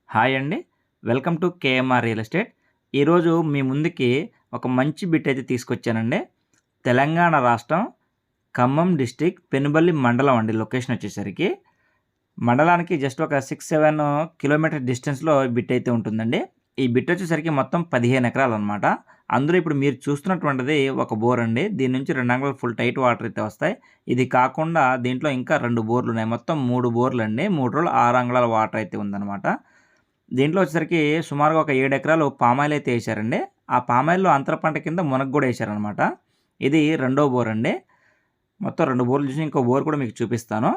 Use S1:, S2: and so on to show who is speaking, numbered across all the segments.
S1: Hi అండి. Welcome to KMR real estate. ఈరోజు మీ ముందుకి ఒక మంచి బిట్ అయితే తీసుకొచ్చానండి. తెలంగాణ రాష్ట్రం ఖమ్మం డిస్ట్రిక్ట్ పెనుబల్లి మండలం అండి. లొకేషన్ వచ్చేసరికి మండలానికి జస్ట్ ఒక 6-7 కిలోమీటర్ డిస్టెన్స్‌లో ఈ బిట్ అయితే ఉంటుందండి. ఈ బిట్ వచ్చేసరికి మొత్తం 15 ఎకరాలనమాట. అందులో ఇప్పుడు మీరు చూస్తున్నటువంటిది ఒక బోర్ అండి. దీని నుంచి 2 అంగుళాల ఫుల్ టైట్ వాటర్ అయితే వస్తాయి. ఇది కాకుండా దీంట్లో ఇంకా 2 బోర్లు ఉన్నాయి. మొత్తం 3 బోర్లండి. 3 రోజులు 6 అంగుళాల వాటర్ అయితే ఉందనమాట. దీంట్లో వచ్చేసరికి సుమారుగా ఒక 7 ఎకరాలు పామాయిల్ అయితే ఏశారండి. ఆ పామాయిల్‌లో అంతర పంట కింద మునగ గూడా ఏశారనమాట. ఇది రెండో బోర్ అండి. మొత్తం 2 బోర్లు చూసి ఇంకో బోర్ కూడా మీకు చూపిస్తాను.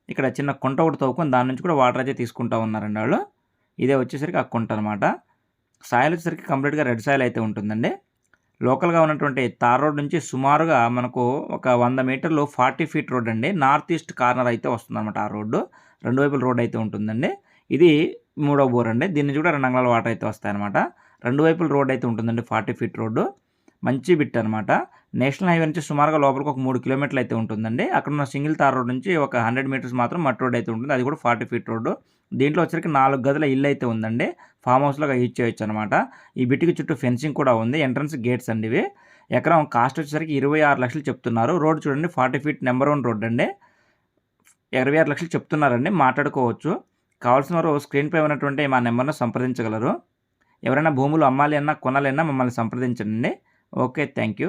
S1: ఇక్కడ చిన్న కుంట ఒకటి తవ్వుకొని దాని నుంచి కూడా వాటర్ అయితే తీసుకుంటా ఉన్నారండి ఆళ్ళు. ఇదే వచ్చేసరికి ఆ కుంట అనమాట. సాయిల్ వచ్చేసరికి కంప్లీట్‌గా రెడ్ సాయిల్ అయితే ఉంటుందండి. లోకల్‌గా ఉన్నటువంటి తార్ రోడ్ నుంచి సుమారుగా మనకు ఒక 100 మీటర్లు 40 ఫీట్ రోడ్ అండి. నార్త్ ఈస్ట్ కార్నర్ అయితే వస్తుందన్నమాట ఆ రోడ్డు. 2 వైపుల రోడ్ అయితే ఉంటుందండి. ఇది మూడో బోర్ అండి. దీని నుంచి కూడా 2 అంగుళాల వాటర్ అయితే వస్తాయన్నమాట. 2 వైపుల రోడ్ అయితే ఉంటుందండి. 40 ఫీట్ రోడ్డు. మంచి బిట్ అనమాట. నేషనల్ హైవే నుంచి సుమారుగా లోపలికి ఒక 3 కిలోమీటర్లు అయితే ఉంటుందండి. అక్కడ ఉన్న సింగిల్ తార్ రోడ్ నుంచి ఒక 100 మీటర్స్ మాత్రం మట్టి రోడ్ అయితే ఉంటుంది. అది కూడా 40 ఫీట్ రోడ్డు. దీంట్లో వచ్చరికి 4 గదుల ఇల్లు అయితే ఉందండి. ఫామ్ హౌస్‌లాగా యూజ్ చేయొచ్చు అనమాట. ఈ బిట్‌కి చుట్టూ ఫెన్సింగ్ కూడా ఉంది. ఎంట్రన్స్ గేట్స్ అండి ఇవి. ఎకరం కాస్ట్ వచ్చేసరికి 26 లక్షలు చెప్తున్నారు. రోడ్ చూడండి 40 ఫీట్ నంబర్ 1 రోడ్ అండి. 26 లక్షలు చెప్తున్నారండి. మాట్లాడుకోవచ్చు. కావాల్సిన వారు స్క్రీన్‌పై ఉన్నటువంటి మా నెంబర్‌ను సంప్రదించగలరు. ఎవరైనా భూములు అమ్మాలి అన్నా, కొనాలి అన్నా మమ్మల్ని సంప్రదించండి. ఓకే. Thank you.